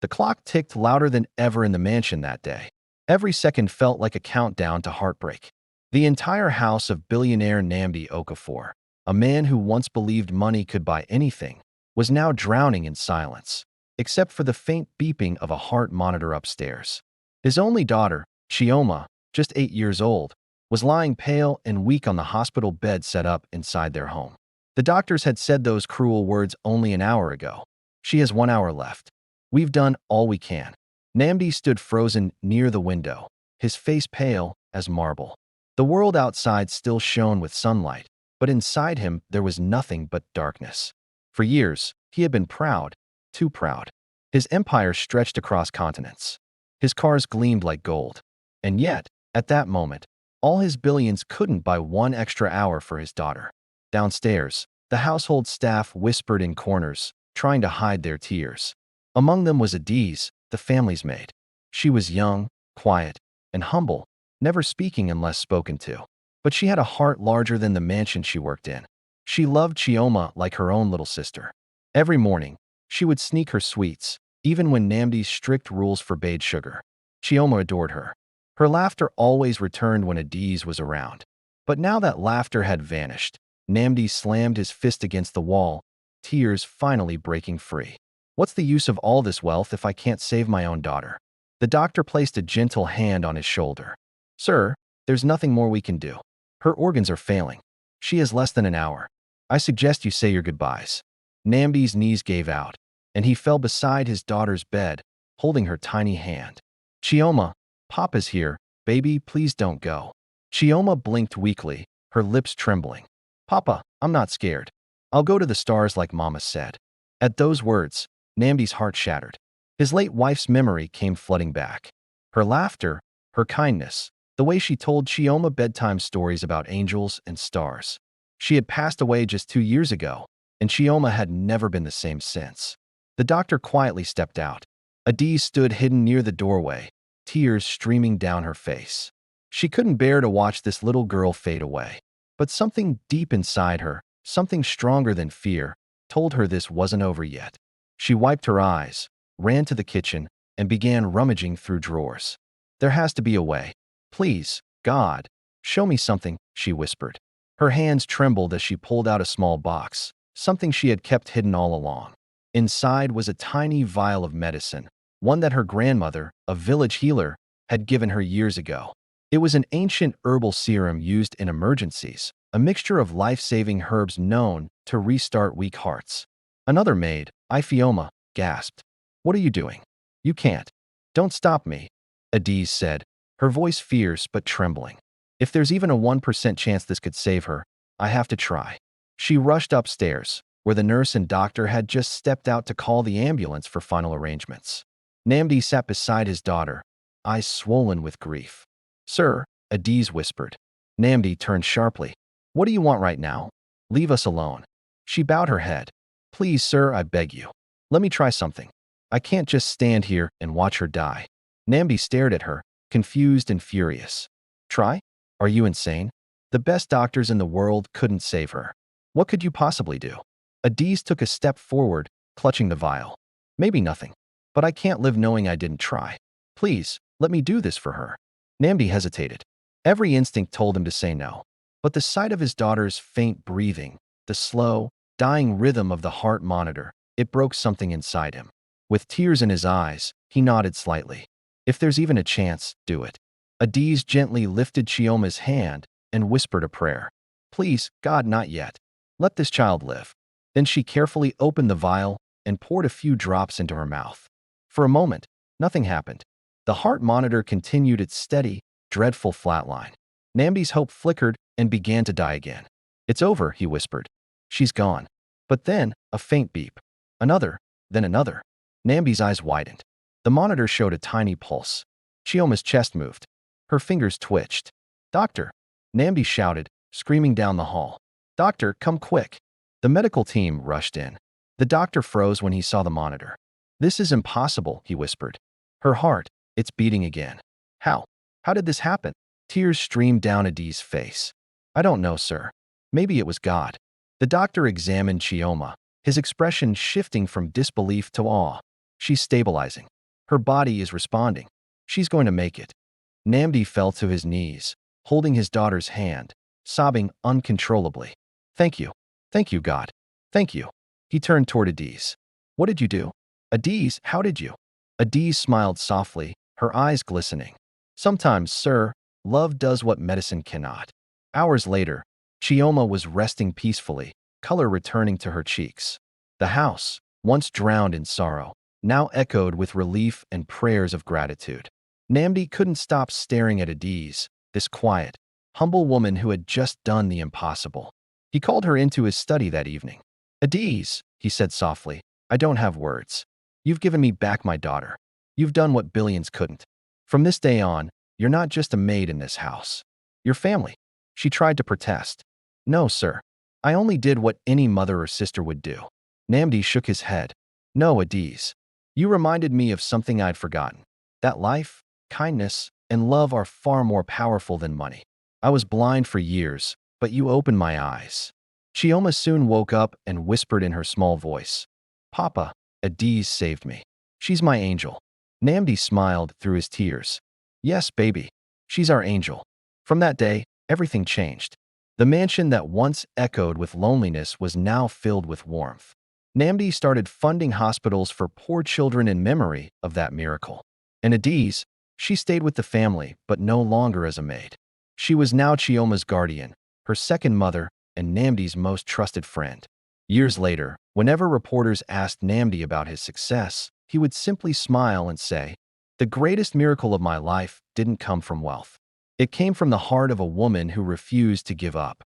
The clock ticked louder than ever in the mansion that day. Every second felt like a countdown to heartbreak. The entire house of billionaire Nnamdi Okafor, a man who once believed money could buy anything, was now drowning in silence, except for the faint beeping of a heart monitor upstairs. His only daughter, Chioma, just 8 years old, was lying pale and weak on the hospital bed set up inside their home. The doctors had said those cruel words only an hour ago. She has 1 hour left. We've done all we can. Nnamdi stood frozen near the window, his face pale as marble. The world outside still shone with sunlight, but inside him there was nothing but darkness. For years, he had been proud, too proud. His empire stretched across continents. His cars gleamed like gold. And yet, at that moment, all his billions couldn't buy 1 extra hour for his daughter. Downstairs, the household staff whispered in corners, trying to hide their tears. Among them was Adiz, the family's maid. She was young, quiet, and humble, never speaking unless spoken to. But she had a heart larger than the mansion she worked in. She loved Chioma like her own little sister. Every morning, she would sneak her sweets, even when Nnamdi's strict rules forbade sugar. Chioma adored her. Her laughter always returned when Adiz was around. But now that laughter had vanished, Nnamdi slammed his fist against the wall, tears finally breaking free. What's the use of all this wealth if I can't save my own daughter? The doctor placed a gentle hand on his shoulder. Sir, there's nothing more we can do. Her organs are failing. She has less than an hour. I suggest you say your goodbyes. Nnamdi's knees gave out, and he fell beside his daughter's bed, holding her tiny hand. Chioma, Papa's here. Baby, please don't go. Chioma blinked weakly, her lips trembling. Papa, I'm not scared. I'll go to the stars like Mama said. At those words, Nnamdi's heart shattered. His late wife's memory came flooding back. Her laughter, her kindness, the way she told Chioma bedtime stories about angels and stars. She had passed away just 2 years ago, and Chioma had never been the same since. The doctor quietly stepped out. Adiz stood hidden near the doorway, tears streaming down her face. She couldn't bear to watch this little girl fade away. But something deep inside her, something stronger than fear, told her this wasn't over yet. She wiped her eyes, ran to the kitchen, and began rummaging through drawers. There has to be a way. Please, God, show me something, she whispered. Her hands trembled as she pulled out a small box, something she had kept hidden all along. Inside was a tiny vial of medicine, one that her grandmother, a village healer, had given her years ago. It was an ancient herbal serum used in emergencies, a mixture of life-saving herbs known to restart weak hearts. Another maid, Ifioma, gasped. What are you doing? You can't. Don't stop me, Adiz said, her voice fierce but trembling. If there's even a 1% chance this could save her, I have to try. She rushed upstairs, where the nurse and doctor had just stepped out to call the ambulance for final arrangements. Nnamdi sat beside his daughter, eyes swollen with grief. Sir, Adiz whispered. Nnamdi turned sharply. What do you want right now? Leave us alone. She bowed her head. Please, sir, I beg you. Let me try something. I can't just stand here and watch her die. Nnamdi stared at her, confused and furious. Try? Are you insane? The best doctors in the world couldn't save her. What could you possibly do? Adiz took a step forward, clutching the vial. Maybe nothing. But I can't live knowing I didn't try. Please, let me do this for her. Nnamdi hesitated. Every instinct told him to say no. But the sight of his daughter's faint breathing, the slow, dying rhythm of the heart monitor, it broke something inside him. With tears in his eyes, he nodded slightly. If there's even a chance, do it. Adiz gently lifted Chioma's hand and whispered a prayer. Please, God, not yet. Let this child live. Then she carefully opened the vial and poured a few drops into her mouth. For a moment, nothing happened. The heart monitor continued its steady, dreadful flatline. Nnamdi's hope flickered and began to die again. It's over, he whispered. She's gone. But then, a faint beep. Another, then another. Nnamdi's eyes widened. The monitor showed a tiny pulse. Chioma's chest moved. Her fingers twitched. Doctor! Nnamdi shouted, screaming down the hall. Doctor, come quick! The medical team rushed in. The doctor froze when he saw the monitor. This is impossible, he whispered. Her heart, it's beating again. How? How did this happen? Tears streamed down Adiz's face. I don't know, sir. Maybe it was God. The doctor examined Chioma, his expression shifting from disbelief to awe. She's stabilizing. Her body is responding. She's going to make it. Namdi fell to his knees, holding his daughter's hand, sobbing uncontrollably. Thank you. Thank you, God. Thank you. He turned toward Adiz. What did you do? Adiz, how did you? Adiz smiled softly, her eyes glistening. Sometimes, sir, love does what medicine cannot. Hours later, Chioma was resting peacefully, color returning to her cheeks. The house, once drowned in sorrow, now echoed with relief and prayers of gratitude. Namdi couldn't stop staring at Adiz, this quiet, humble woman who had just done the impossible. He called her into his study that evening. Adiz, he said softly, I don't have words. You've given me back my daughter. You've done what billions couldn't. From this day on, you're not just a maid in this house. You're family. She tried to protest. No, sir. I only did what any mother or sister would do. Namdi shook his head. No, Adiz. You reminded me of something I'd forgotten. That life, kindness, and love are far more powerful than money. I was blind for years, but you opened my eyes. Chioma soon woke up and whispered in her small voice. Papa, Adiz saved me. She's my angel. Namdi smiled through his tears. Yes, baby. She's our angel. From that day, everything changed. The mansion that once echoed with loneliness was now filled with warmth. Namdi started funding hospitals for poor children in memory of that miracle. And Adiz, she stayed with the family, but no longer as a maid. She was now Chioma's guardian, her second mother, and Namdi's most trusted friend. Years later, whenever reporters asked Namdi about his success, he would simply smile and say, the greatest miracle of my life didn't come from wealth. It came from the heart of a woman who refused to give up.